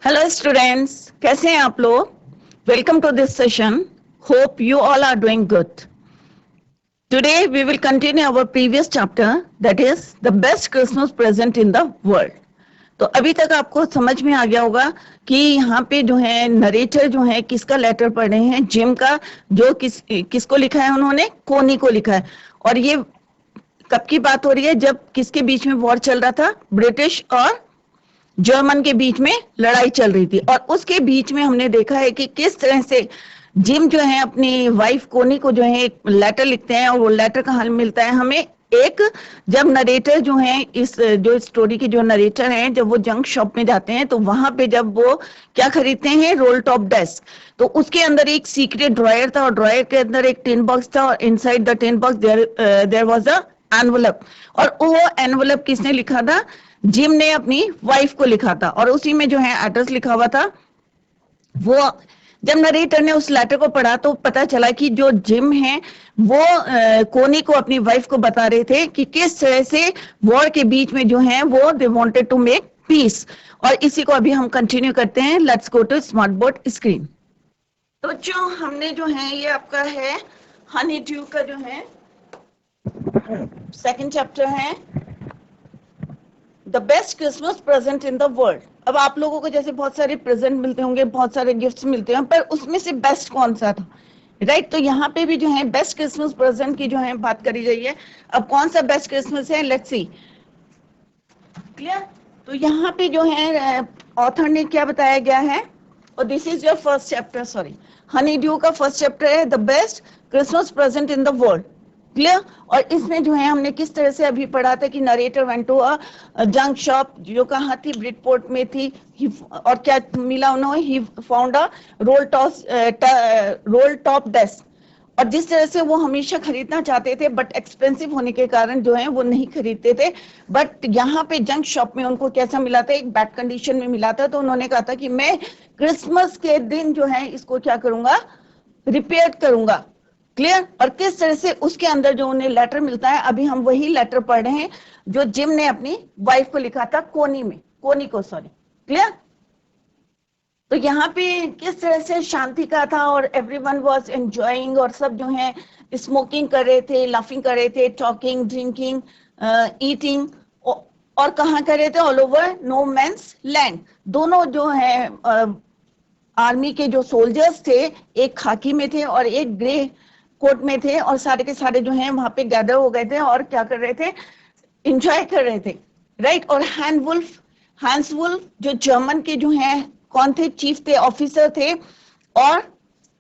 Hello students, कैसे हैं आप लोग? Welcome to this session. Hope you all are doing good. Today we will continue our previous chapter, that is the best Christmas present in the world. तो अभी तक आपको समझ में आ गया होगा कि यहाँ पे जो है नरेटर जो है किसका लेटर पढ़ रहे हैं, जिम का, जो किसको लिखा है, उन्होंने कोनी को लिखा है. और ये कब की बात हो रही है? जब किसके बीच में वॉर चल रहा था? ब्रिटिश और जर्मन के बीच में लड़ाई चल रही थी. और उसके बीच में हमने देखा है कि किस तरह से जिम जो है अपनी वाइफ कोनी को जो है एक लेटर लिखते हैं, और वो लेटर कहाँ मिलता है हमें? एक, जब नरेटर जो है, इस जो स्टोरी के जो नरेटर हैं, जब वो जंक शॉप में जाते हैं तो वहां पे जब वो क्या खरीदते हैं? Role top desk. तो उसके अंदर एक सीक्रेट ड्रॉयर था, और ड्रॉयर के अंदर एक टिन बॉक्स था, और inside the tin box there was a envelope. और वो एनवलप किसने लिखा था? जिम ने अपनी वाइफ को लिखा था, और उसी में जो है एड्रेस लिखा हुआ था. वो जब नरेटर ने उस लेटर को पढ़ा तो पता चला कि जो जिम है वो कोनी को, अपनी वाइफ को बता रहे थे कि किस तरह से वॉर के बीच में जो है वो they wanted to make peace. और इसी को अभी हम कंटिन्यू करते हैं. Let's go to smart board screen. तो जो हमने जो है ये आपका है हनी ड्यू का जो है सेकंड चैप्टर है, the best Christmas present in the world. अब आप लोगों को जैसे बहुत सारे प्रेजेंट मिलते होंगे, बहुत सारे गिफ्ट्स मिलते हैं, पर उसमें से बेस्ट कौन सा था? राइट. तो यहाँ पे भी जो है बेस्ट क्रिसमस प्रेजेंट की जो है बात करी गई है. अब कौन सा बेस्ट क्रिसमस है? Let's see. क्लियर? तो यहाँ पे जो है ऑथर ने क्या बताया गया है, और this is your first chapter, sorry, Honey due का फर्स्ट चैप्टर है, the best Christmas present in the world. Clear? और इसमें जो है हमने किस तरह से अभी पढ़ा था कि narrator went to a junk shop, जो कहाँ थी? ब्रिटपोर्ट में थी. और क्या मिला उन्होंने? He found a role top desk. और जिस तरह से वो हमेशा खरीदना चाहते थे, बट एक्सपेंसिव होने के कारण जो है वो नहीं खरीदते थे. बट यहाँ पे जंक शॉप में उनको कैसा मिला था? एक बैड कंडीशन में मिला था. तो उन्होंने कहा था कि मैं क्रिसमस के दिन जो है इसको क्या करूंगा? रिपेयर करूंगा. क्लियर? और किस तरह से उसके अंदर जो उन्हें लेटर मिलता है, अभी हम वही लेटर पढ़ रहे हैं जो जिम ने अपनी वाइफ को लिखा था कोनी को, सॉरी. क्लियर? तो यहाँ पे किस तरह से शांति का था, और एवरीवन वाज एंजॉयिंग, और सब जो है स्मोकिंग कर रहे थे, लाफिंग कर रहे थे, टॉकिंग, ड्रिंकिंग, ईटिंग. और कहाँ कर रहे थे? All over no man's land. दोनों जो है आर्मी के जो सोल्जर्स थे, एक खाकी में थे और एक ग्रे कोट में थे, और सारे के सारे जो हैं वहां पे गैदर हो गए थे और क्या कर रहे थे? इंजॉय कर रहे थे. राइट. और हैंस वुल्फ जो जर्मन के जो हैं कौन थे? चीफ थे, ऑफिसर थे. और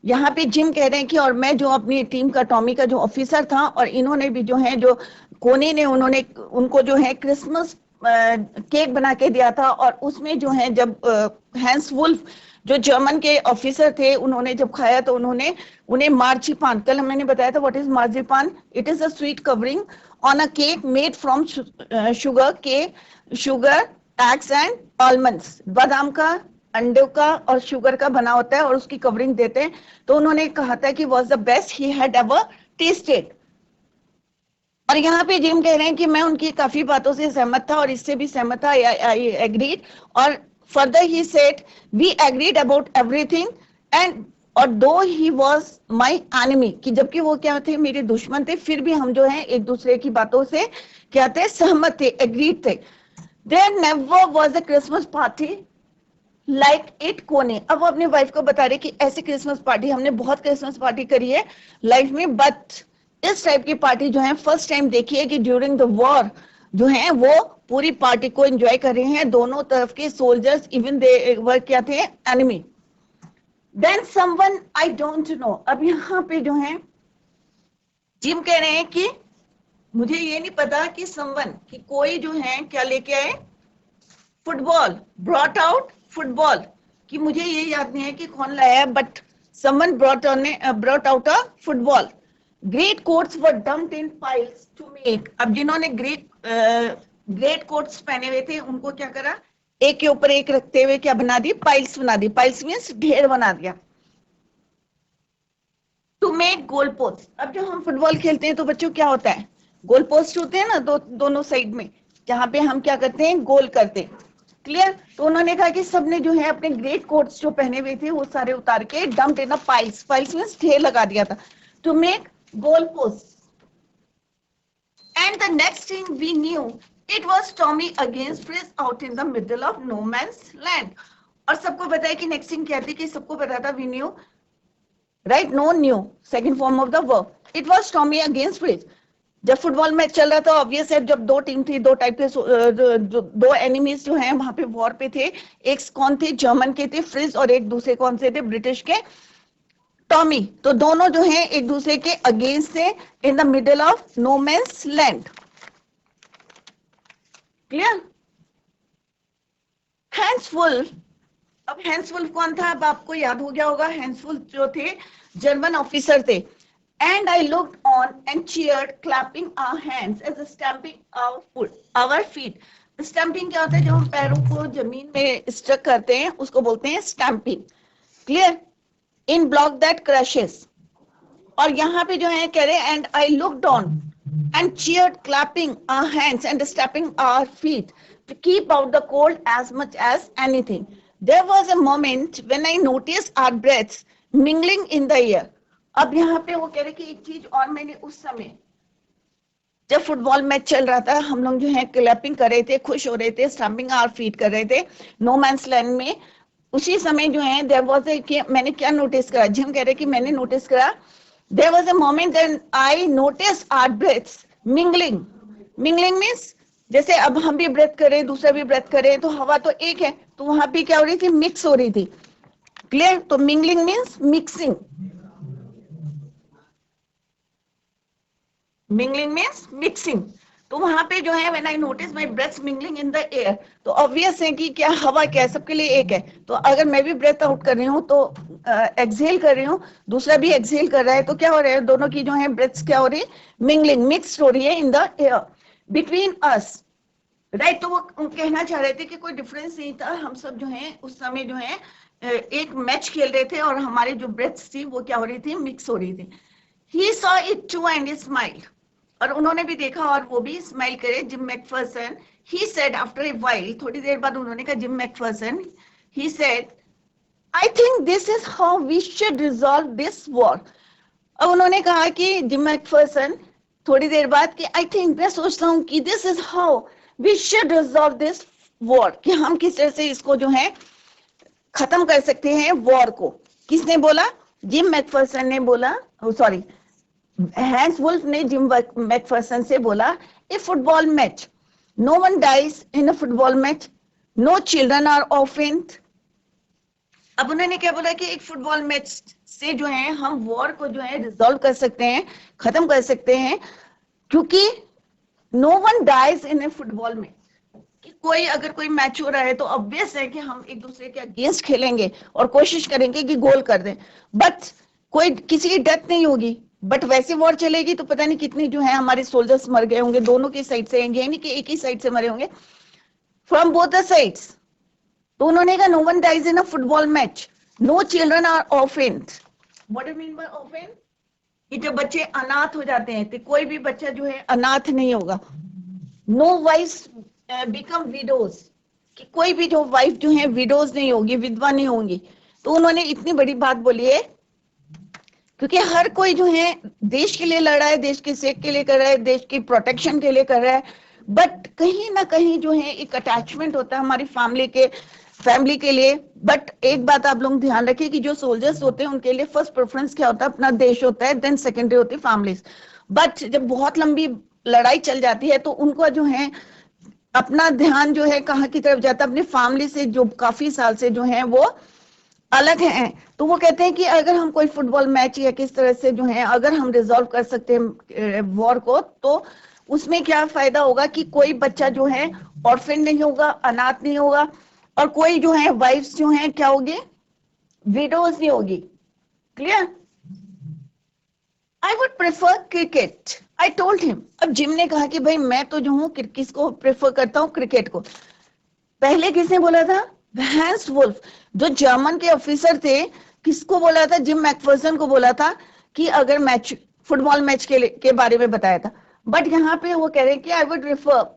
यहाँ पे जिम कह रहे हैं कि और मैं जो अपनी टीम का, टॉमी का जो ऑफिसर था, और इन्होंने भी जो है, जो कोनी ने, उन्होंने उनको जो है क्रिसमस केक बना के दिया था. और उसमें जो है जब हैंस वुल्फ जो जर्मन के ऑफिसर थे, उन्होंने जब खाया तो उन्होंने उन्हें मार्जिपान, कल मैंने बताया था what is marzipan. It is a sweet covering on a cake made from sugar, eggs and almonds. बादाम का, अंडों का और शुगर का बना होता है, और उसकी कवरिंग देते हैं. तो उन्होंने कहा था कि was the best he had ever tested. और यहाँ पे जिम कह रहे हैं कि मैं उनकी काफी बातों से सहमत था, और इससे भी सहमत था, आई एग्रीड. और further he said we agreed about everything, and और दो ही वॉज माई एनिमी, कि जबकि वो क्या थे? मेरे दुश्मन थे, फिर भी हम जो है एक दूसरे की बातों से क्या थे? सहमत थे, एग्रीड थे. There never was a Christmas party like it Connie. अब वो अपनी वाइफ को बता रहे कि ऐसी क्रिसमस पार्टी, हमने बहुत क्रिसमस पार्टी करी है लाइफ में, बट इस टाइप की पार्टी जो है फर्स्ट टाइम देखी है, कि ड्यूरिंग द वॉर जो है वो पूरी पार्टी को एंजॉय कर रहे हैं दोनों तरफ के सोल्जर्स, इवन दे वर क्या थे? Enemy. Then someone I don't know. अब यहाँ पे जो है जिम कह रहे हैं कि मुझे ये नहीं पता कि समवन, कि कोई जो है क्या लेके आए? फुटबॉल. Brought out football. कि मुझे ये याद नहीं है कि कौन लाया है, but someone brought out a football. Great coats were dumped in piles to make. अब जिन्होंने ग्रेट कोट्स पहने हुए थे, उनको क्या करा? एक के ऊपर एक रखते हुए क्या बना दी? पाइल्स बना दी. पाइल्स मीन्स ढेर बना दिया. To make goal post. अब जब हम फुटबॉल खेलते हैं तो बच्चों क्या होता है? गोल पोस्ट होते हैं ना, दोनों साइड में, जहां पे हम क्या करते हैं? गोल करते हैं. क्लियर। तो उन्होंने कहा कि सबने जो है अपने ग्रेट कोट्स जो पहने हुए थे वो सारे उतार के dumped in a piles, piles में ढेर लगा दिया था, to make goal post. And the next thing we knew, it was Tommy against Fritz out in the middle of no man's land. और सबको पता है कि नेक्स्ट थिंग क्या थी, कि सबको पता था, we knew, right, know knew, second form of the verb, it was Tommy against Fritz. जब फुटबॉल मैच चल रहा था, ऑब्वियस है, जब दो टीम थी, दो टाइप के दो एनिमीज जो हैं वहां पे वॉर पे थे, एक कौन थे, जर्मन के थे फ्रिज, और एक दूसरे कौन से थे, ब्रिटिश के टॉमी। तो दोनों जो हैं एक दूसरे के अगेंस्ट थे, in the middle of no man's land. Clear. Hans Wolf, अब हैंस वुल्फ कौन था, अब आपको याद हो गया होगा, हैंस वुल्फ जो थे जर्मन ऑफिसर थे। And I looked on and cheered, clapping our hands as stamping our foot, our feet. Stamping क्या होता है, जब हम पैरों को जमीन में स्ट्रक करते हैं उसको बोलते हैं stamping. Clear? In block that crashes. और यहाँ पे जो है कह रहे and I looked on and cheered, clapping our hands and stamping our feet to keep out the cold as much as anything. There was a moment when I noticed our breaths mingling in the air. अब यहाँ पे वो कह रहे कि एक चीज और, मैंने उस समय जब फुटबॉल मैच चल रहा था, हम लोग जो है क्लैपिंग कर रहे थे, खुश हो रहे थे, स्टैम्पिंग आवर फीट कर रहे थे नो मैंस लैंड में, उसी समय जो है देयर वाज ए, मैंने क्या नोटिस करा, जिम कह रहे कि मैंने नोटिस करा, there was a moment when I notice our breaths mingling. Mingling means जैसे अब हम भी ब्रेथ कर रहे हैं, दूसरा भी ब्रेथ कर रहे हैं, तो हवा तो एक है, तो वहां पे क्या हो रही थी, मिक्स हो रही थी। क्लियर। तो mingling means mixing, mingling means mixing. तो वहां पे जो है when I notice my breaths mingling in the air, तो ऑब्वियस है कि क्या हवा क्या है, सबके लिए एक है, तो अगर मैं भी ब्रेथ आउट कर रही हूँ तो एक्सहेल कर रही हूँ, दूसरा भी एक्सहेल कर रहा है, तो क्या हो रहा है, दोनों की जो है ब्रेथ्स क्या हो रही है, मिंगलिंग, मिक्स हो रही है in the air between us, right. तो वो कहना चाह रहे थे कि कोई डिफरेंस नहीं था, हम सब जो है उस समय जो है एक मैच खेल रहे थे और हमारी जो ब्रेथ्स थी वो क्या हो रही थी, मिक्स हो रही थी। He saw it too and he smiled. और उन्होंने भी देखा और वो भी स्माइल करे, gym Macpherson. He said after a while, थोड़ी देर बाद उन्होंने कहा, gym Macpherson, he said, I think this is how we should resolve this war. अब उन्होंने कहा कि जिम मैकफर्सन थोड़ी देर बाद कि I think, मैं सोचता हूँ कि this is how we should resolve this war, कि हम किस तरह से इसको जो है खत्म कर सकते हैं वॉर को। किसने बोला, जिम मैकफर्सन ने बोला, सॉरी हैंस वुल्फ ने जिम मैकफर्सन से बोला, a football match, no one dies in a football match, no children are offend. अब उन्होंने क्या बोला कि एक फुटबॉल मैच से जो है हम वॉर को जो है रिजॉल्व कर सकते हैं, खत्म कर सकते हैं, क्योंकि no one dies in a football match, कि कोई अगर कोई मैच हो रहा है तो ऑब्वियस है कि हम एक दूसरे के अगेंस्ट खेलेंगे और कोशिश करेंगे कि गोल कर दें, बट कोई किसी की डेथ नहीं होगी। बट वैसे वॉर चलेगी तो पता नहीं कितने जो है हमारे सोल्जर्स मर गए होंगे, दोनों की साइड से, यानी कि एक ही साइड से मरे होंगे, फ्रॉम बोथ द साइड्स। तो उन्होंने कहा, no one dies in a football match, no children are orphaned. What do mean by orphaned, कि जब बच्चे अनाथ हो जाते हैं तो कोई भी बच्चा जो है अनाथ नहीं होगा। नो वाइफ्स बिकम विडोज, कि कोई भी जो वाइफ जो है विडोज नहीं होगी, विधवा नहीं होंगी। तो उन्होंने इतनी बड़ी बात बोली है, क्योंकि हर कोई जो है देश के लिए लड़ रहा है, देश के सेक के लिए कर रहा है, देश की प्रोटेक्शन के लिए कर रहा है, बट कहीं ना कहीं जो है एक अटैचमेंट होता है हमारी फैमिली के लिए। बट एक बात आप लोग ध्यान रखिए कि जो सोल्जर्स होते हैं उनके लिए फर्स्ट प्रेफरेंस क्या होता है, अपना देश होता है, देन सेकेंडरी होती है फैमिलीज। बट जब बहुत लंबी लड़ाई चल जाती है तो उनको जो है अपना ध्यान जो है कहाँ की तरफ जाता है, अपनी फैमिली से जो काफी साल से जो है वो अलग हैं। तो वो कहते हैं कि अगर हम कोई फुटबॉल मैच या किस तरह से जो है अगर हम रिजॉल्व कर सकते हैं वॉर को, तो उसमें क्या फायदा होगा कि कोई बच्चा जो है ऑर्फन नहीं होगा, अनाथ नहीं होगा, और कोई जो है वाइफ्स जो है क्या होगी, विडोज नहीं होगी। Clear. I would prefer cricket, I told him. अब जिम ने कहा कि भाई मैं तो जो हूँ किसको प्रेफर करता हूँ, क्रिकेट को। पहले किसने बोला था, हैंस वुल्फ, जो जर्मन के ऑफिसर थे, किसको बोला था, जिम मैकफर्सन को बोला था कि अगर मैच फुटबॉल मैच के बारे में बताया था। बट यहाँ पे वो कह रहे हैं कि I would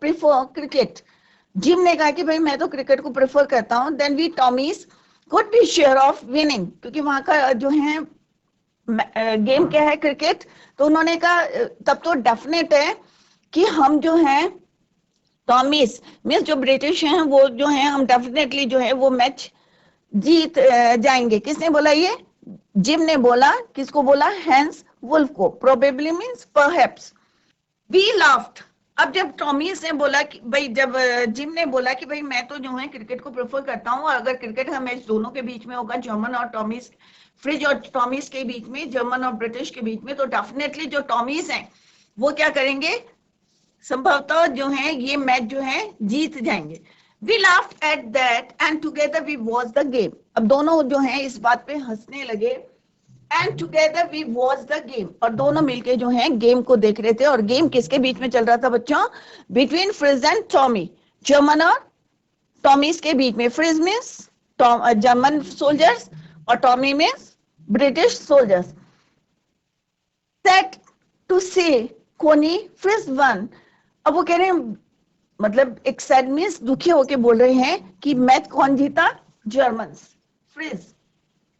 prefer cricket, gym ने कहा कि भाई मैं तो क्रिकेट को प्रेफर करता हूं, then we Tommies could be sure of winning, क्योंकि वहां का जो है गेम क्या है, क्रिकेट। तो उन्होंने कहा तब तो डेफिनेट है कि हम जो है टॉमीज मीन्स जो ब्रिटिश हैं वो जो है हम डेफिनेटली जो है वो मैच जीत जाएंगे। किसने बोला ये? जिम ने बोला। किसको बोला? हैंस वुल्फ को। Probably means perhaps. We laughed. अब जब टॉमीज ने बोला कि भाई, जब जिम ने बोला कि भाई मैं तो जो है क्रिकेट को प्रेफर करता हूँ, और अगर क्रिकेट का मैच दोनों के बीच में होगा, जर्मन और टॉमीज, फ्रिज और टॉमीज के बीच में, जर्मन और ब्रिटिश के बीच में, तो डेफिनेटली जो टॉमीज हैं वो क्या करेंगे, संभवतः जो है ये मैच जो है जीत जाएंगे। We laughed at that and together we watch the game. अब दोनों जो है इस बात पे हंसने लगे। And together we watch the game, और दोनों मिलके जो है गेम को देख रहे थे। और गेम किसके बीच में चल रहा था बच्चों? Between Fritz and Tommy, German और टॉमीज के बीच में। फ्रिज मीन्स जर्मन सोल्जर्स और Tommy means British soldiers. Set to से कोनी फ्रिज वन। अब वो कह रहे हैं, मतलब एक सैड मीन्स दुखी होके बोल रहे हैं कि मैच कौन जीता? German, fridge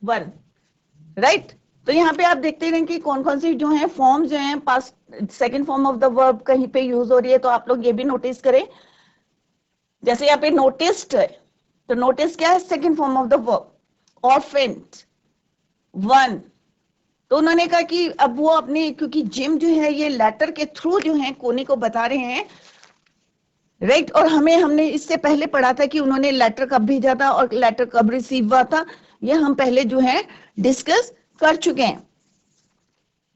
one, right. तो यहाँ पे आप देखते हैं कि कौन कौन सी जो है फॉर्म जो है past second form of the verb कहीं पे यूज हो रही है, तो आप लोग ये भी नोटिस करें। जैसे यहाँ पे नोटिस्ड है, तो नोटिस क्या है? Second form of the verb. Offend, one. तो उन्होंने कहा कि अब वो अपने, क्योंकि जिम जो है ये लेटर के थ्रू जो है कोनी को बता रहे हैं, राइट। और हमने इससे पहले पढ़ा था कि उन्होंने लेटर कब भेजा था और लेटर कब रिसीव हुआ था, ये हम पहले जो है डिस्कस कर चुके हैं।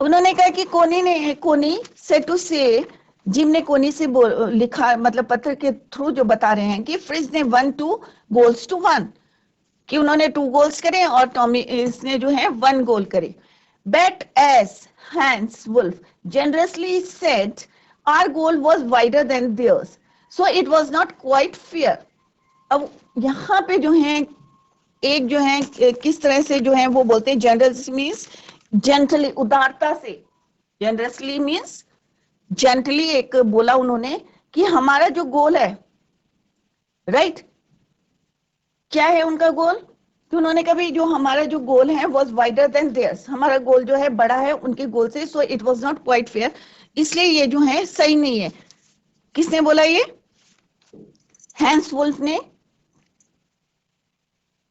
उन्होंने कहा कि कोनी से टू से, जिम ने कोनी से लिखा, मतलब पत्र के थ्रू जो बता रहे हैं कि फ्रिज ने 1-2 गोल्स टू 1, कि उन्होंने 2 गोल्स करे और टॉमी इसने जो है 1 गोल करे। But as Hans Wolf generously said, our goal was wider than theirs, so it was not quite fair. अब यहाँ पे जो है एक जो है किस तरह से जो है वो बोलते हैं, जनरस मीन्स जेंटली, उदारता से। जनरसली मीन्स जेंटली, एक बोला उन्होंने कि हमारा जो गोल है, राइट, क्या है उनका गोल? तो उन्होंने कहा भाई जो हमारा जो गोल है वॉज वाइडर देन देयर्स, हमारा गोल जो है बड़ा है उनके गोल से, so it was not quite fair, इसलिए ये जो है सही नहीं है। किसने बोला ये? हैंस वुल्फ ने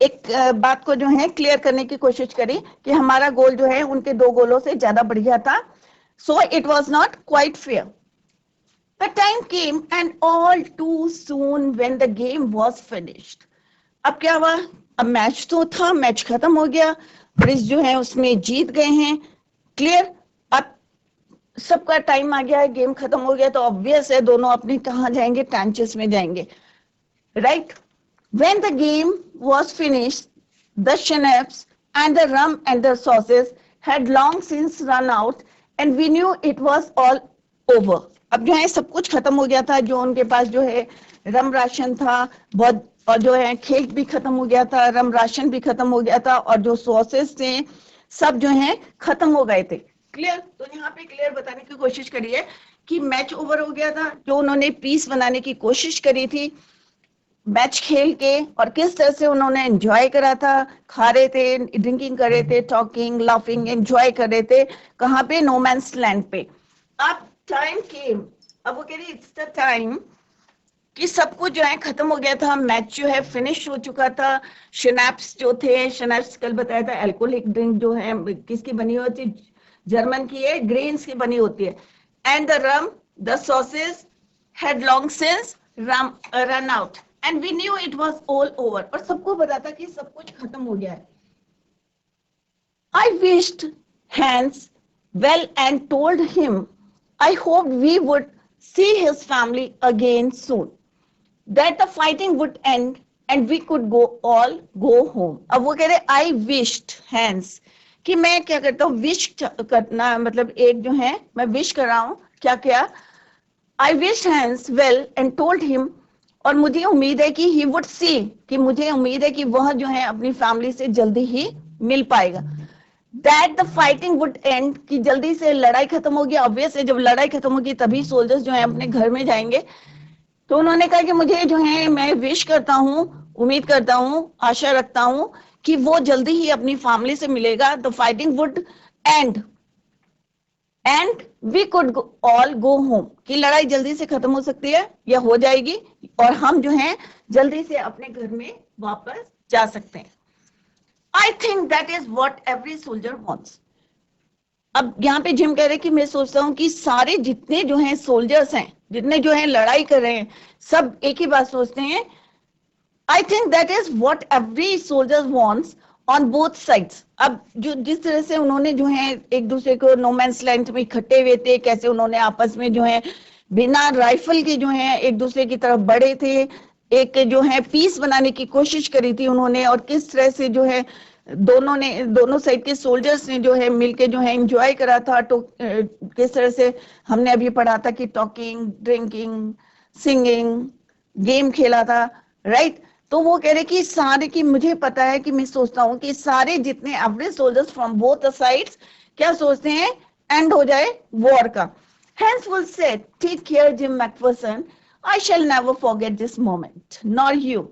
एक बात को जो है क्लियर करने की कोशिश करी कि हमारा गोल जो है उनके 2 गोलों से ज्यादा बढ़िया था, so it was not quite fair. The time came and all too soon when the game was finished. अब क्या हुआ? अब मैच तो था, मैच खत्म हो गया, ब्रिज जो है उसमें जीत गए हैं, क्लियर। अब सबका टाइम आ गया है, गेम खत्म हो गया, तो ऑब्वियस है दोनों अपने कहाँ जाएंगे? ट्रेंचेस में जाएंगे, right. When the game was finished, the schnapps and the rum and the sauces had long since run out, and we knew it was all over. अब जो है सब कुछ खत्म हो गया था, जो उनके पास जो है रम राशन था बहुत, और जो है केक भी खत्म हो गया था, रम राशन भी खत्म हो गया था, और जो सॉसेस थे सब जो है खत्म हो गए थे, क्लियर। तो यहाँ पे क्लियर बताने की कोशिश करी है कि मैच ओवर हो गया था, जो उन्होंने पीस बनाने की कोशिश करी थी मैच खेल के, और किस तरह से उन्होंने एंजॉय करा था, खा रहे थे, ड्रिंकिंग कर रहे थे, टॉकिंग, लाफिंग, एंजॉय कर रहे थे, कहाँ पे? नो मैंस लैंड पे। अब टाइम केम, अब वो कह रही इट्स द टाइम कि सब कुछ जो है खत्म हो गया था, मैच जो है फिनिश हो चुका था। शनैप्स जो थे, शनैप्स कल बताया था अल्कोहलिक ड्रिंक जो है किसकी बनी होती है? जर्मन की है, ग्रेन्स की बनी होती है। And the rum, the sausages had long since run out and we knew it was all over, और सबको पता था कि सब कुछ खत्म हो गया है। I wished Hans well and told him I hoped we would see his family again soon, that the fighting would end and we could go home. अब वो कह रहे I wished Hans, कि मैं क्या करता हूँ, विश करना मतलब एक जो है मैं विश कर रहा हूँ, क्या I wished Hans well and told him, और मुझे उम्मीद है कि he would see, कि मुझे उम्मीद है कि वह जो है अपनी फैमिली से जल्दी ही मिल पाएगा। That the fighting would end, कि जल्दी से लड़ाई खत्म होगी। ऑब्वियस है जब लड़ाई खत्म होगी तभी सोल्जर्स जो है अपने घर में जाएंगे, तो उन्होंने कहा कि मुझे जो है, मैं विश करता हूँ, उम्मीद करता हूँ, आशा रखता हूँ कि वो जल्दी ही अपनी फैमिली से मिलेगा, the fighting would end and we could all go home, कि लड़ाई जल्दी से खत्म हो सकती है या हो जाएगी और हम जो है जल्दी से अपने घर में वापस जा सकते हैं. I think that is what every soldier wants. अब यहाँ पे जिम कह रहे कि मैं सोचता हूँ कि सारे जितने जो हैं सोल्जर्स हैं, जितने जो हैं लड़ाई कर रहे हैं, सब एक ही बात सोचते हैं. I think that is what every soldier wants on both sides. अब जो जिस तरह से उन्होंने जो है एक दूसरे को नो मैंस लैंड में इकट्ठे हुए थे, कैसे उन्होंने आपस में जो है बिना राइफल के जो है एक दूसरे की तरफ बढ़े थे, एक जो है पीस बनाने की कोशिश करी थी उन्होंने, और किस तरह से जो है दोनों साइड के सोल्जर्स ने जो है मिलके जो है एंजॉय करा था. तो किस तरह से हमने अभी पढ़ा था कि टॉकिंग, ड्रिंकिंग, सिंगिंग, गेम खेला था, राइट. तो वो कह रहे कि सारे की मुझे पता है कि मैं सोचता हूँ कि सारे जितने average soldiers from both the sides क्या सोचते हैं, एंड हो जाए वॉर का. Hence will say, take care, Jim McPherson. I shall never forget this moment, nor you.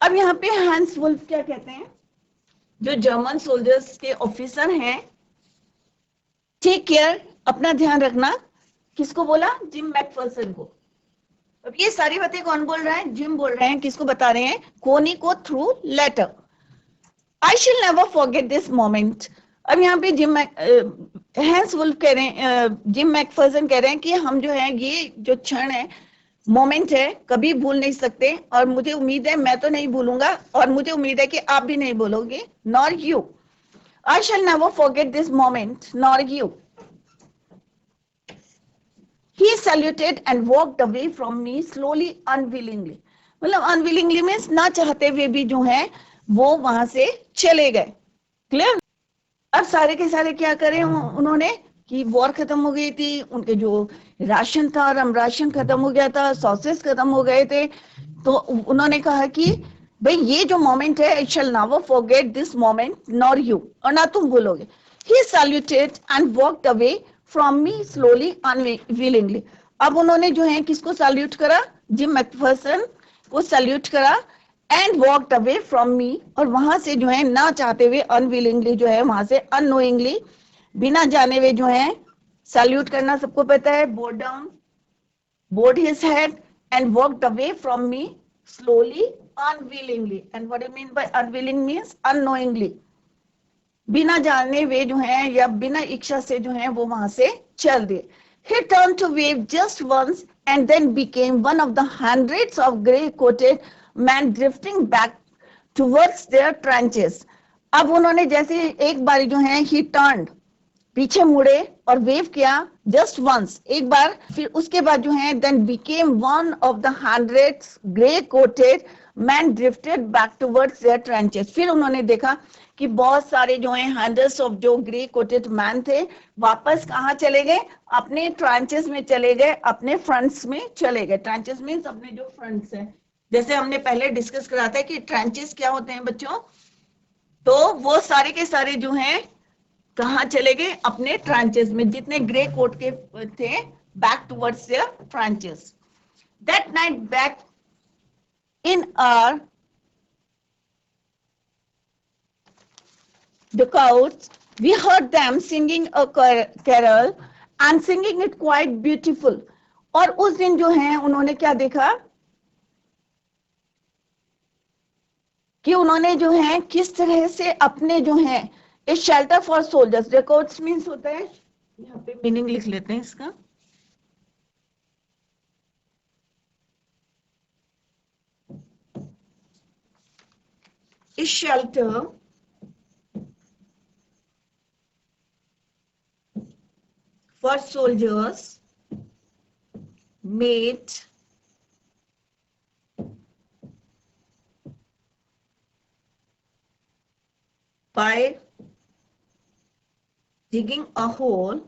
अब यहाँ पे हैंस वुल्फ क्या कहते हैं, जो जर्मन सोल्जर्स के ऑफिसर हैं, टेक केयर, अपना ध्यान रखना. किसको बोला? जिम मैकफर्सन को. अब ये सारी बातें कौन बोल रहा है? जिम बोल रहे हैं. किसको बता रहे हैं? कोनी को थ्रू लेटर. आई शिल नेवर फॉरगेट दिस मोमेंट. अब यहाँ पे हैंस वुल्फ कह रहे हैं, जिम मैकफर्सन कह रहे हैं कि हम जो है ये जो क्षण है, मोमेंट है, कभी भूल नहीं सकते, और मुझे उम्मीद है मैं तो नहीं भूलूंगा, और मुझे उम्मीद है कि आप भी नहीं भूलोगे, nor you. I shall never forget this moment, nor you. He saluted and walked away from me slowly, unwillingly. मतलब unwillingly मीन्स ना चाहते हुए भी जो है वो वहां से चले गए. क्लियर? अब सारे के सारे क्या करें उन्होंने, कि वॉर खत्म हो गई थी, उनके जो राशन था, राशन खत्म हो गया था, सॉसेस खत्म हो गए थे. तो उन्होंने कहा कि भाई ये जो मोमेंट है, I shall never forget this moment, nor you, और ना तुम भूलोगे. He saluted and walked away from me slowly unwillingly. अब उन्होंने जो है किसको सैल्यूट करा? जिम मैकफर्सन को सैल्यूट करा, and walked away from me, और वहां से जो है ना चाहते हुए, अनविलिंगली जो है वहां से, अननोइंगली, बिना जाने हुए जो है, सैल्यूट करना सबको पता है, board down, bowed his head and walked away from me slowly, unwillingly. And what I mean by unwilling means unknowingly. बिना जाने वे जो हैं या बिना इच्छा से जो हैं वो वहां से चल दिए. He turned to wave just once and then became one of the hundreds of grey-coated men drifting back towards their trenches. अब उन्होंने जैसे एक बारी जो है he turned, पीछे मुड़े और वेव किया, जस्ट वंस, एक बार, फिर उसके बाद जो है then became one of the hundreds grey coated man drifted back towards their trenches. फिर उन्होंने देखा कि बहुत सारे जो है हंड्रेड्स ऑफ जो ग्रे कोटेड मैन थे, वापस कहाँ चले गए? अपने ट्रेंचेस में चले गए, अपने फ्रंट्स में चले गए. ट्रेंचेस मीन्स अपने जो फ्रंट्स है, जैसे हमने पहले डिस्कस करा था कि ट्रेंचेस क्या होते हैं बच्चों. तो वो सारे के सारे जो हैं कहाँ चले गए? अपने ट्रांचेस में, जितने ग्रे कोट के थे, back towards their trenches. That night back in our dugout, we heard them singing a carol and singing it quite beautiful. और उस दिन जो है उन्होंने क्या देखा कि उन्होंने जो है किस तरह से अपने जो है इस शेल्टर फॉर सोल्जर्स, डेकोट्स मीन्स होता है, यहाँ पे मीनिंग लिख लेते हैं इसका, इस shelter for soldiers made by digging a hole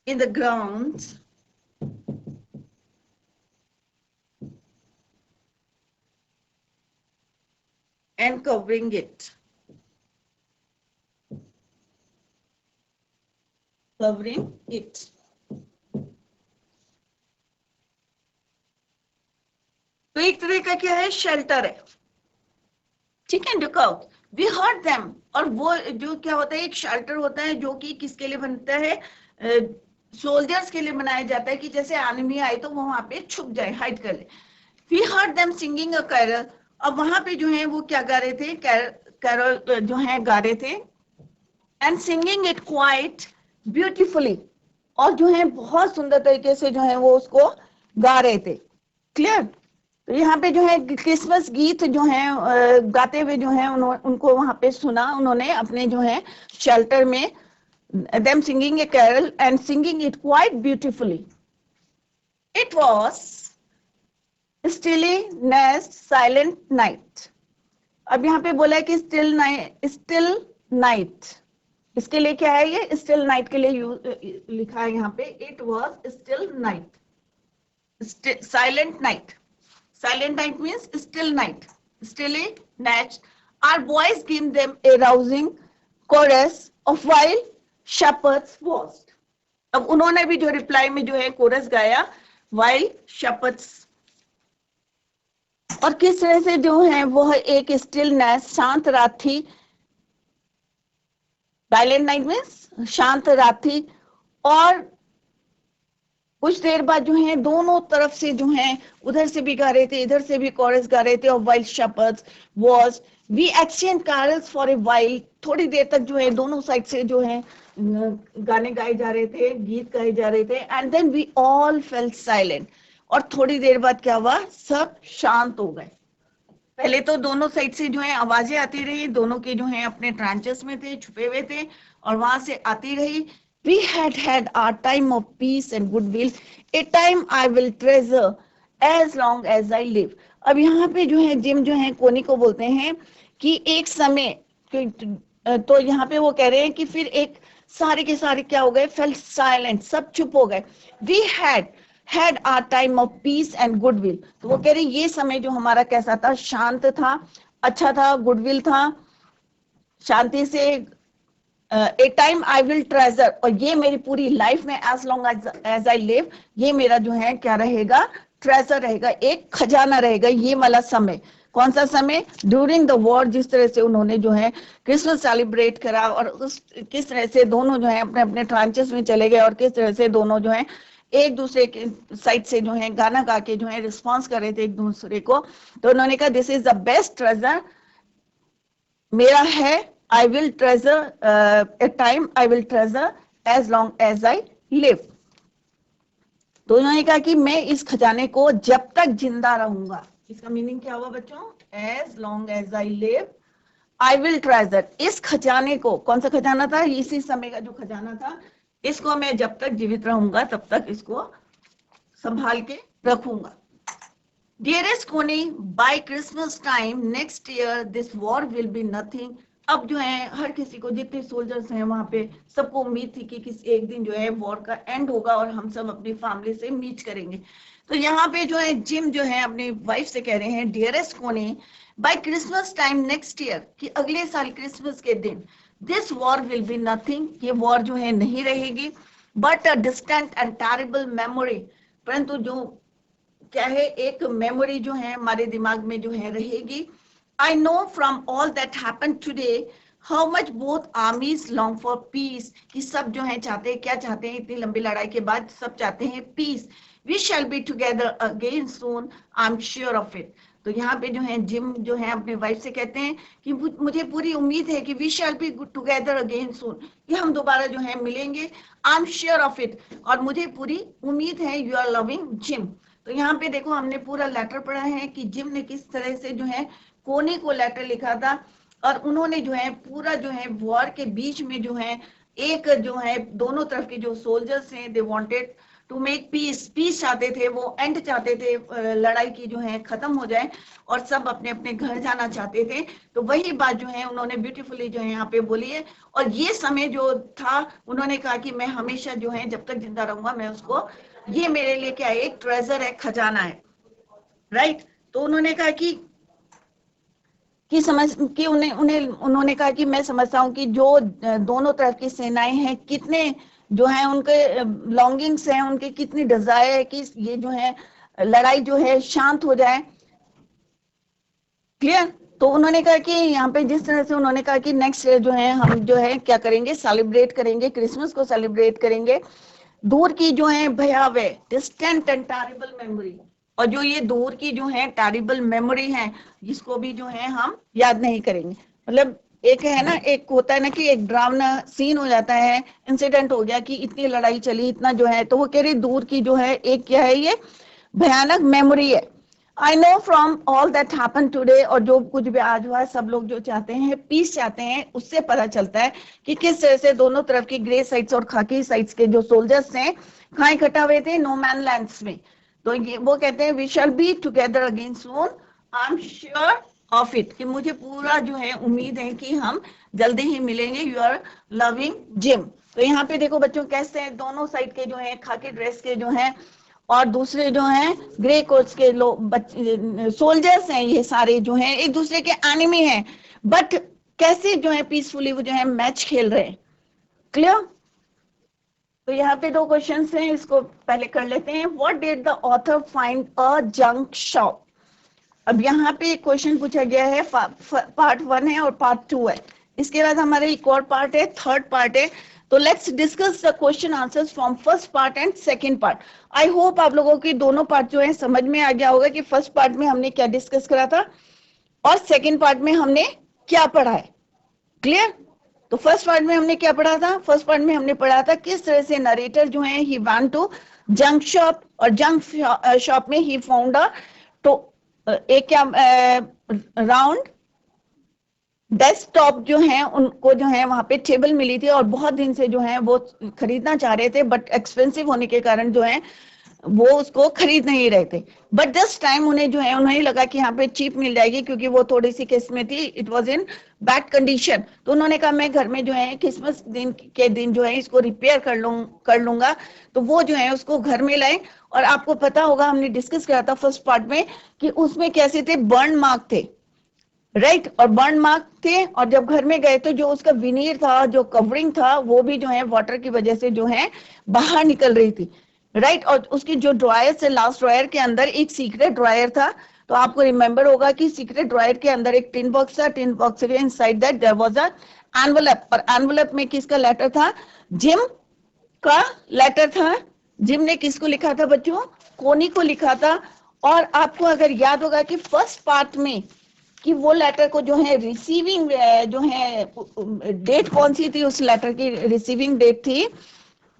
in the ground and covering it. covering it. तो एक तरह का क्या है, शेल्टर है, ठीक है, लुकआउट, वी हर्ट देम। और वो जो क्या होता है, एक शेल्टर होता है जो कि किसके लिए बनता है, सोल्जर्स के लिए बनाया जाता है कि जैसे एनिमी आए तो वो वहां पे छुप जाए, हाइड कर ले। We heard them singing a carol, अब वहां पे जो है वो क्या गा रहे थे, कैरल जो है गा रहे थे, and singing it quite beautifully, और जो है बहुत सुंदर तरीके से जो है वो उसको गा रहे थे। क्लियर? तो यहाँ पे जो है क्रिसमस गीत जो है गाते हुए जो है उनको वहां पे सुना उन्होंने अपने जो है शेल्टर में, them singing a carol and singing it quite beautifully. It was stillness, silent night. अब यहाँ पे बोला है कि still night, इसके लिए क्या है, ये still night के लिए लिखा है यहाँ पे, it was still night, silent night. Silent night means still night, stilly night. Our boys gave them a rousing chorus of while shepherds watched. अब उन्होंने भी जो रिप्लाई में जो है कोरस गाया, while shepherds, और किस तरह से जो है वो एक स्टिलनेस, शांत रात थी, साइलेंट नाइट मीन्स शांत रात थी, और कुछ देर बाद जो है दोनों तरफ से जो है उधर से भी गा रहे थे, इधर से भी कोरस गा रहे थे, और while शepherds was we exchanged carols for a while, थोड़ी देर तक जो है दोनों साइड से जो है गाने गाए जा रहे थे, गीत गाए जा रहे थे, and then we all felt silent, और थोड़ी देर बाद क्या हुआ, सब शांत हो गए। पहले तो दोनों साइड से जो है आवाजें आती रही, दोनों के जो है अपने ट्रांचेस में थे, छुपे हुए थे, और वहां से आती रही। We had our time of peace and goodwill, a time I will treasure as long as I live. अब यहाँ पे जो है जिम जो है कोनी को बोलते हैं कि एक समय, तो यहाँ पे वो कह रहे हैं कि फिर एक सारे के सारे क्या हो गए, felt silent, सब चुप हो गए। We had our time of peace and goodwill, तो वो कह रहे हैं ये समय जो हमारा कैसा था, शांत था, अच्छा था, गुडविल था, शांति से, a time I will treasure, और ये मेरी पूरी लाइफ में as long as I live, ये मेरा जो है क्या रहेगा, ट्रेजर रहेगा, एक खजाना रहेगा, ये वाला समय। कौन सा समय? ड्यूरिंग द वॉर, जिस तरह से उन्होंने जो है क्रिसमस सेलिब्रेट करा, और उस किस तरह से दोनों जो है अपने अपने ट्रांचेस में चले गए, और किस तरह से दोनों जो है एक दूसरे के साइड से जो है गाना गा के जो है रिस्पॉन्स कर रहे थे एक दूसरे को। तो उन्होंने कहा this is the best treasure मेरा है, I will treasure a time I will treasure as long as I live. तो उन्होंने कहा कि मैं इस खजाने को जब तक जिंदा रहूंगा, इसका मीनिंग क्या हुआ बच्चों, as long as I live I will treasure, इस खजाने को, कौन सा खजाना था, इसी समय का जो खजाना था, इसको मैं जब तक जीवित रहूंगा तब तक इसको संभाल के रखूंगा। Dearest Connie, by Christmas time next year this war will be nothing. अब जो है हर किसी को, जितने सोल्जर्स हैं वहां पे, सबको उम्मीद थी कि किसी एक दिन जो है वॉर का एंड होगा और हम सब अपनी फैमिली से मीट करेंगे। तो यहाँ पे जो है जिम जो है अपनी वाइफ से कह रहे हैं, dearest Connie, by Christmas time next year, कि अगले साल क्रिसमस के दिन, this war will be nothing, ये वॉर जो है नहीं रहेगी, but a distant and terrible memory, परंतु जो क्या है, एक मेमोरी जो है हमारे दिमाग में जो है रहेगी। I know from all that happened today how much both armies long for peace, कि सब जो है चाहते हैं, क्या चाहते हैं, इतनी लंबी लड़ाई के बाद सब चाहते हैं piece. We shall be together again soon, I'm sure of it. तो यहाँ पे जो है जिम जो है अपने वाइफ से कहते हैं कि मुझे पूरी उम्मीद है कि we shall be together again soon, कि हम दोबारा जो है मिलेंगे, I'm sure of it, और मुझे पूरी उम्मीद है, you are loving Jim। तो यहाँ पे देखो हमने पूरा लेटर पढ़ा है कि जिम ने किस तरह से जो है कोनी को लेटर लिखा था, और उन्होंने जो है पूरा जो है वॉर के बीच में जो है एक जो है दोनों तरफ के जो सोल्जर्स हैं, they wanted to make peace, peace चाहते थे, वो एंड चाहते थे, लड़ाई की जो है खत्म हो जाए और सब अपने अपने घर जाना चाहते थे। तो वही बात जो है उन्होंने ब्यूटीफुली जो है यहाँ पे बोली है। और ये समय जो था, उन्होंने कहा कि मैं हमेशा जो है जब तक जिंदा रहूंगा मैं उसको, ये मेरे लिए क्या है, एक ट्रेजर है, खजाना है, राइट। तो उन्होंने कहा कि समझ कि उन्होंने कहा कि मैं समझता हूँ कि जो दोनों तरफ की सेनाएं हैं, कितने जो है उनके लॉन्गिंग्स हैं, उनके कितनी डिजायर है कि ये जो है लड़ाई जो है शांत हो जाए। क्लियर? तो उन्होंने कहा कि यहाँ पे जिस तरह से उन्होंने कहा कि नेक्स्ट ईयर जो है हम जो है क्या करेंगे, सेलिब्रेट करेंगे, क्रिसमस को सेलिब्रेट करेंगे, दूर की जो है भयावह डिस्टेंट एंड टेरिबल मेमोरी, और जो ये दूर की जो है टेरिबल मेमोरी है जिसको भी जो है हम याद नहीं करेंगे। मतलब एक है ना, एक होता है ना कि एक ड्रावना सीन हो जाता है, इंसिडेंट हो गया कि इतनी लड़ाई चली, इतना जो है, तो वो कह रही दूर की जो है एक क्या है, ये भयानक मेमोरी है। I know from all that happen today, और जो कुछ भी आज हुआ, सब लोग जो चाहते हैं पीस चाहते हैं, उससे पता चलता है कि किस तरह से दोनों तरफ की ग्रे साइड्स और खाकी साइड्स के जो सोल्जर्स हैं कहाँ इकट्ठा हुए थे, नो मैन लैंड्स में। तो ये वो कहते हैं we shall be together again soon, I am sure of it, कि मुझे पूरा जो है उम्मीद है कि हम जल्दी ही मिलेंगे, यू आर लविंग जिम। तो यहाँ पे देखो बच्चों कैसे हैं दोनों साइड के जो है खाकी ड्रेस के जो है और दूसरे जो हैं ग्रे कोट्स के लोग सोल्जर्स हैं, ये सारे जो हैं एक दूसरे के एनिमी हैं, बट कैसे जो है पीसफुली वो जो है मैच खेल रहे हैं। क्लियर? तो यहाँ पे दो क्वेश्चंस हैं, इसको पहले कर लेते हैं। What did the author find a junk shop? अब यहाँ पे एक क्वेश्चन पूछा गया है, पार्ट 1 है और पार्ट 2 है। इसके बाद हमारा एक और पार्ट है, थर्ड पार्ट है। तो let's discuss the question answers from first part and second part. I hope आप लोगों की दोनों पार्ट जो है समझ में आ गया होगा कि फर्स्ट पार्ट में हमने क्या डिस्कस करा था और सेकंड पार्ट में हमने क्या पढ़ा है। क्लियर? तो फर्स्ट पार्ट में हमने क्या पढ़ा था? फर्स्ट पार्ट में हमने पढ़ा था किस तरह से नरेटर जो है he went to junk shop, और जंक शॉप में ही फाउंड अ, तो एक क्या राउंड डेस्कटॉप जो है, उनको जो है वहां पे टेबल मिली थी और बहुत दिन से जो है वो खरीदना चाह रहे थे, बट एक्सपेंसिव होने के कारण जो है वो उसको खरीद नहीं रहे थे। बट दिस टाइम उन्हें जो है उन्हें लगा कि यहाँ पे चीप मिल जाएगी, क्योंकि वो थोड़ी सी किस्म में थी, it was in bad condition. तो उन्होंने कहा मैं घर में जो है क्रिसमस दिन के दिन जो है इसको रिपेयर कर लूंगा। तो वो जो है उसको घर में लाए, और आपको पता होगा हमने डिस्कस किया था फर्स्ट पार्ट में कि उसमें कैसे थे, बर्न मार्क थे, राइट और बर्न मार्क थे। और जब घर में गए तो जो उसका विनीर था, जो कवरिंग था, वो भी जो है वाटर की वजह से जो है बाहर निकल रही थी, राइट। और उसकी जो ड्रायर से लास्ट ड्रायर के अंदर एक सीक्रेट ड्रायर था। तो आपको रिमेंबर होगा कि सीक्रेट ड्रायर के अंदर एक टिन बॉक्स था, टिन बॉक्स के inside that there was a envelope, और एनवेलप में किसका लेटर था? जिम का लेटर था। जिम ने किसको लिखा था बच्चों? कोनी को लिखा था। और आपको अगर याद होगा कि फर्स्ट पार्ट में कि वो लेटर को जो है रिसीविंग जो है डेट कौन सी थी, उस लेटर की रिसीविंग डेट थी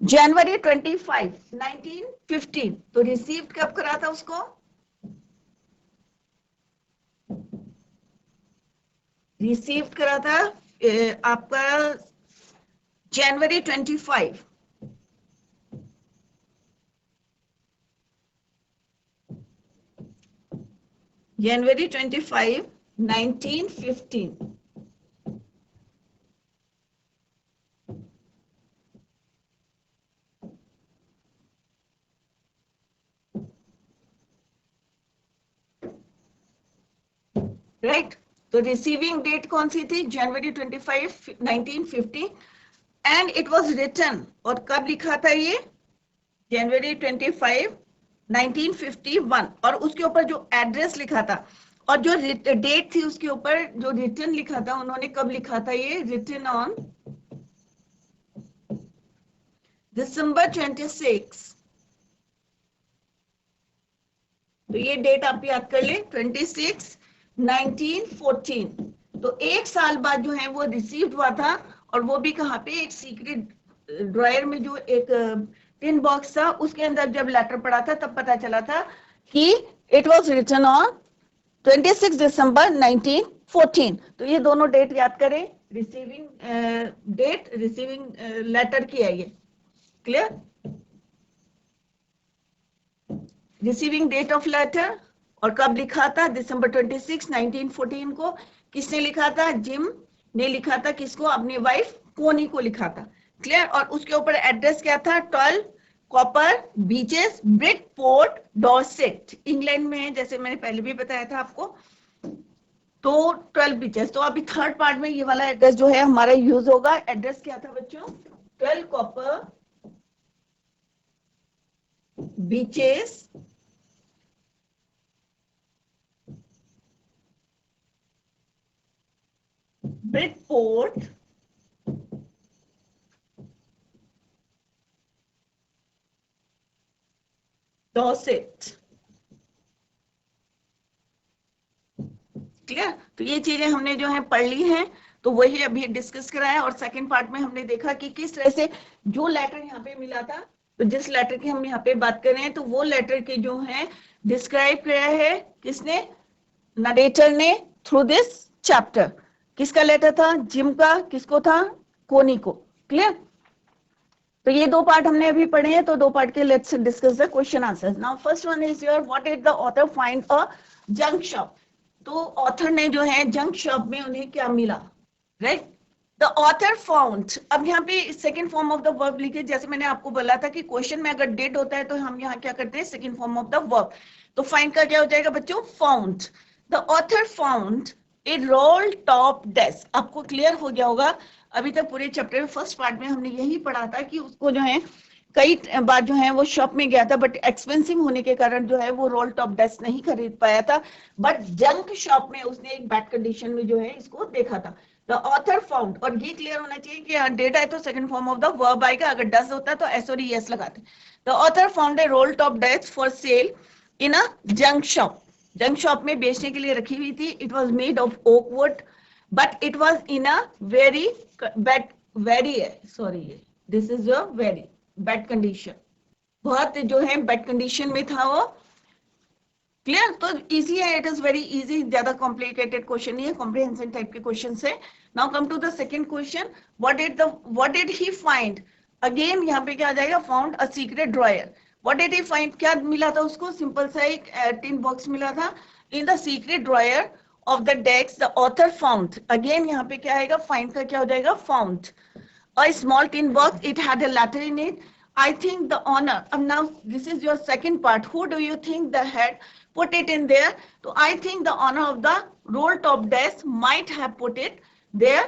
January 25, 1915। तो रिसीव कब करा था उसको? रिसीव करा था आपका January 25, January 25, 1915। राइट? तो रिसीविंग डेट कौन सी थी? January 25, 1950। And it was written, और कब लिखा था ये? January 25, 1951। और उसके ऊपर जो एड्रेस लिखा था और जो डेट थी उसके ऊपर जो रिटन लिखा था, उन्होंने कब लिखा था? ये रिटन ऑन December 26। तो ये डेट आप याद कर ले, 26, 1914। तो एक साल बाद जो है वो रिसीव हुआ था, और वो भी कहाँ पे? एक सीक्रेट ड्रॉयर में, जो एक टिन बॉक्स था उसके अंदर जब लेटर पड़ा था तब पता चला था कि इट वाज रिटन ऑन 26 दिसंबर 1914। तो ये दोनों डेट याद करें, रिसीविंग डेट, रिसीविंग लेटर की है ये। Clear? Receiving date of letter, और कब लिखा था? December 26, 1914 को। किसने लिखा था? जिम ने लिखा था। किसको? अपनी वाइफ कोनी को लिखा था। क्लियर? और उसके ऊपर एड्रेस क्या था? 12 कॉपर बीचेस, ब्रिकपोर्ट, डॉर्सेट, इंग्लैंड में है, जैसे मैंने पहले भी बताया था आपको। तो 12 बीचेस। तो अभी थर्ड पार्ट में ये वाला एड्रेस जो है हमारा यूज होगा। एड्रेस क्या था बच्चों? 12 copper beaches, Bridport, Dorset. Clear? तो ये चीजें हमने जो है पढ़ ली हैं, तो वही अभी डिस्कस करा है। और सेकंड पार्ट में हमने देखा कि किस तरह से जो लेटर यहाँ पे मिला था, तो जिस लेटर की हम यहाँ पे बात कर रहे हैं, तो वो लेटर के जो है डिस्क्राइब किया है किसने, नरेटर ने, थ्रू दिस चैप्टर। किसका लेटर था? जिम का। किसको था? कोनी को। क्लियर? तो ये दो पार्ट हमने अभी पढ़े हैं, तो दो पार्ट के let's discuss the question answers. Now first one is your, what is the author find a junk shop. तो ऑथर ने जो है जंक शॉप में उन्हें क्या मिला, राइट? द ऑथर फाउंड, अब यहाँ पे second form of the verb लिखे, जैसे मैंने आपको बोला था कि क्वेश्चन में अगर डिड होता है तो हम यहाँ क्या करते हैं, second form of the verb. तो फाइंड का क्या हो जाएगा बच्चों? Found. The author found a role top desk. आपको क्लियर हो गया होगा, अभी तक पूरे चैप्टर में फर्स्ट पार्ट में हमने यही पढ़ा था कि उसको जो है कई बार जो है वो शॉप में गया था, बट एक्सपेंसिव होने के कारण जो है वो रोल टॉप डेस्क नहीं खरीद पाया था, बट जंक शॉप में उसने एक बैड कंडीशन में जो है इसको देखा था। द ऑथर फाउंड, और ये क्लियर होना चाहिए कि डेट आए तो second form of the verb आएगा, अगर डज होता है तो एस और एस लगाते। The author found a role top desk for sale in a junk shop. Junk shop में बेचने के लिए रखी हुई थी। It was made of oak would, but it was in a very bad, very sorry, this is your very bad condition, बहुत जो है बैड कंडीशन में था वो। क्लियर? तो इजी है, इट इज वेरी इजी, ज्यादा कॉम्प्लिकेटेड क्वेश्चन नहीं है, कॉम्प्रिहेंशन टाइप के क्वेश्चन से। Now come to the second question, what did he find. Again यहाँ पे क्या आ जाएगा, found a secret drawer. What did he find, क्या मिला था उसको? सिंपल सा एक टिन बॉक्स मिला था। In the secret dryer of the desk the author found, again यहाँ पे क्या आएगा, फाइंड का क्या हो जाएगा, found a small tin box. It had a letter in it. I think the owner, and now this is your second part, who do you think the had put it in there? So I think the owner of the roll top desk might have put it there.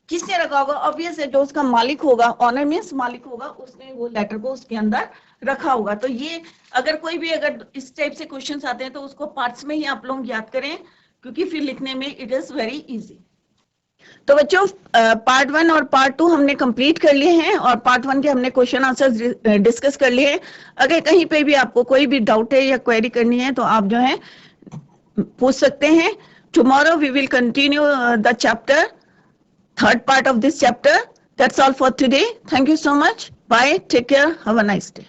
किसने रखा होगा? Obvious है, जो उसका मालिक होगा, honour means मालिक होगा, उसने वो लेटर को उसके अंदर रखा होगा। तो ये अगर कोई भी अगर इस टाइप से क्वेश्चंस आते हैं तो उसको पार्ट्स में ही आप लोग याद करें, क्योंकि फिर लिखने में इट इज वेरी इजी। तो बच्चों पार्ट 1 और पार्ट 2 हमने कंप्लीट कर लिए हैं, और पार्ट 1 के हमने क्वेश्चन आंसर डिस्कस कर लिए हैं। अगर कहीं पे भी आपको कोई भी डाउट है या क्वेरी करनी है तो आप जो है पूछ सकते हैं। Tomorrow we will continue the chapter, third part of this chapter. That's all for today. Thank you so much. Bye, take care, have a nice day.